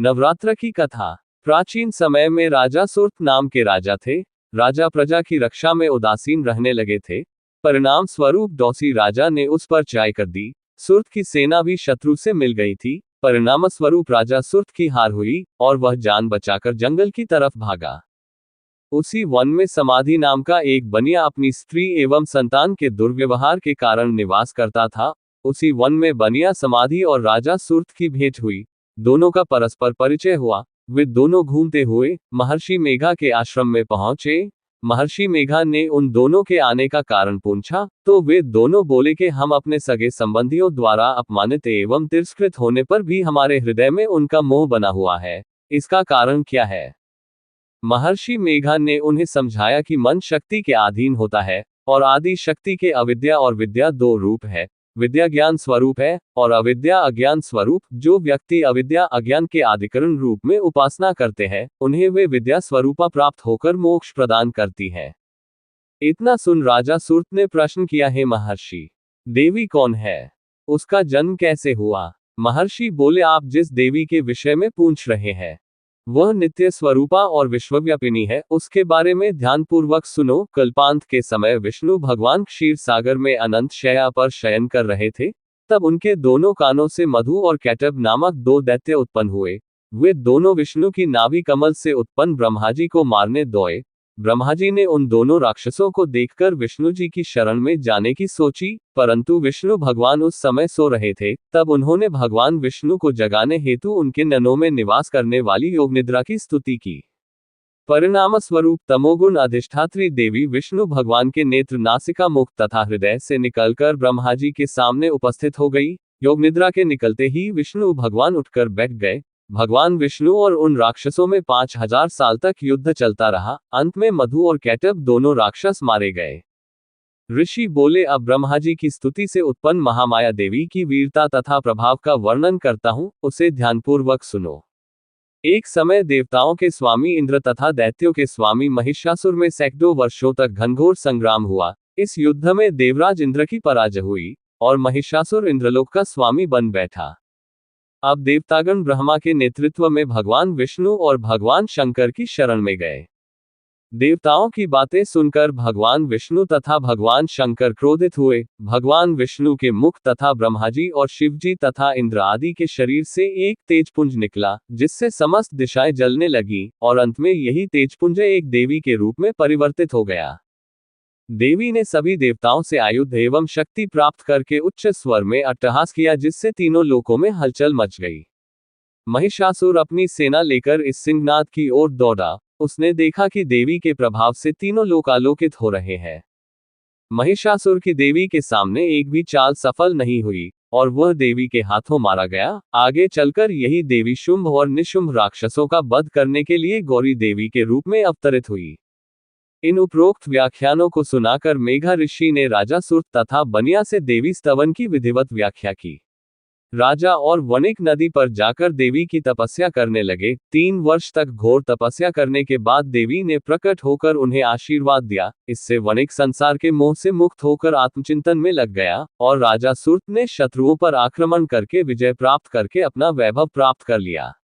नवरात्र की कथा। प्राचीन समय में राजा सुर्त नाम के राजा थे। राजा प्रजा की रक्षा में उदासीन रहने लगे थे। परिणाम स्वरूप डौसी राजा ने उस पर चढ़ाई कर दी। सुर्त की सेना भी शत्रु से मिल गई थी। परिणाम स्वरूप राजा सुर्त की हार हुई और वह जान बचाकर जंगल की तरफ भागा। उसी वन में समाधि नाम का एक बनिया अपनी स्त्री एवं संतान के दुर्व्यवहार के कारण निवास करता था। उसी वन में बनिया समाधि और राजा सुर्त की भेंट हुई। दोनों का परस्पर परिचय हुआ। वे दोनों घूमते हुए महर्षि मेघा के आश्रम में पहुंचे। महर्षि मेघा ने उन दोनों के आने का कारण पूछा तो वे दोनों बोले कि हम अपने सगे संबंधियों द्वारा अपमानित एवं तिरस्कृत होने पर भी हमारे हृदय में उनका मोह बना हुआ है। इसका कारण क्या है? महर्षि मेघा ने उन्हें समझाया कि मन शक्ति के अधीन होता है और आदि शक्ति के अविद्या और विद्या दो रूप है। विद्या ज्ञान स्वरूप है और अविद्या अज्ञान स्वरूप। जो व्यक्ति अविद्या अज्ञान के आदिकरण रूप में उपासना करते हैं उन्हें वे विद्या स्वरूपा प्राप्त होकर मोक्ष प्रदान करती है। इतना सुन राजा सुर्त ने प्रश्न किया, हे महर्षि, देवी कौन है? उसका जन्म कैसे हुआ? महर्षि बोले, आप जिस देवी के विषय में पूछ रहे हैं वह नित्य स्वरूपा और विश्वव्यापिनी है। उसके बारे में ध्यानपूर्वक सुनो। कल्पांत के समय विष्णु भगवान क्षीर सागर में अनंत शैया पर शयन कर रहे थे। तब उनके दोनों कानों से मधु और कैटब नामक दो दैत्य उत्पन्न हुए। वे दोनों विष्णु की नाभि कमल से उत्पन्न ब्रह्माजी को मारने दौड़े। ब्रह्माजी ने उन दोनों राक्षसों को देखकर विष्णु जी की शरण में जाने की सोची, परंतु विष्णु भगवान उस समय सो रहे थे। तब उन्होंने भगवान विष्णु को जगाने हेतु उनके नैनों में निवास करने वाली योग निद्रा की स्तुति की। परिणाम स्वरूप तमोगुण अधिष्ठात्री देवी विष्णु भगवान के नेत्र, नासिका, मुख तथा हृदय से निकलकर ब्रह्माजी के सामने उपस्थित हो गई। योग निद्रा के निकलते ही विष्णु भगवान उठकर बैठ गए। भगवान विष्णु और उन राक्षसों में 5000 साल तक युद्ध चलता रहा। अंत में मधु और कैटब दोनों राक्षस मारे गए। ऋषि बोले, अब ब्रह्माजी की स्तुति से उत्पन्न महामाया देवी की वीरता तथा प्रभाव का वर्णन करता हूं, उसे ध्यानपूर्वक सुनो। एक समय देवताओं के स्वामी इंद्र तथा दैत्यों के स्वामी महिषासुर में सैकड़ों वर्षों तक घनघोर संग्राम हुआ। इस युद्ध में देवराज इंद्र की पराजय हुई और महिषासुर इंद्रलोक का स्वामी बन बैठा। अब देवतागण ब्रह्मा के नेतृत्व में भगवान विष्णु और भगवान शंकर की शरण में गए। देवताओं की बातें सुनकर भगवान विष्णु तथा भगवान शंकर क्रोधित हुए। भगवान विष्णु के मुख तथा ब्रह्माजी और शिवजी तथा इंद्र आदि के शरीर से एक तेजपुंज निकला, जिससे समस्त दिशाएं जलने लगी और अंत में यही तेजपुंज एक देवी के रूप में परिवर्तित हो गया। देवी ने सभी देवताओं से आयुध एवं शक्ति प्राप्त करके उच्च स्वर में अट्टहास किया, जिससे तीनों लोकों में हलचल मच गई। महिषासुर अपनी सेना लेकर इस सिंहनाद की ओर दौड़ा। उसने देखा कि देवी के प्रभाव से तीनों लोक आलोकित हो रहे हैं। महिषासुर की देवी के सामने एक भी चाल सफल नहीं हुई और वह देवी के हाथों मारा गया। आगे चलकर यही देवी शुंभ और निशुंभ राक्षसों का वध करने के लिए गौरी देवी के रूप में अवतरित हुई। इन उपरोक्त व्याख्यानों को सुनाकर मेघा ऋषि ने राजा सुर्त तथा बनिया से देवी स्तवन की विधिवत व्याख्या की। राजा और वणिक नदी पर जाकर देवी की तपस्या करने लगे। 3 वर्ष तक घोर तपस्या करने के बाद देवी ने प्रकट होकर उन्हें आशीर्वाद दिया। इससे वणिक संसार के मोह से मुक्त होकर आत्मचिंतन में लग गया और राजा सुर्त ने शत्रुओं पर आक्रमण करके विजय प्राप्त करके अपना वैभव प्राप्त कर लिया।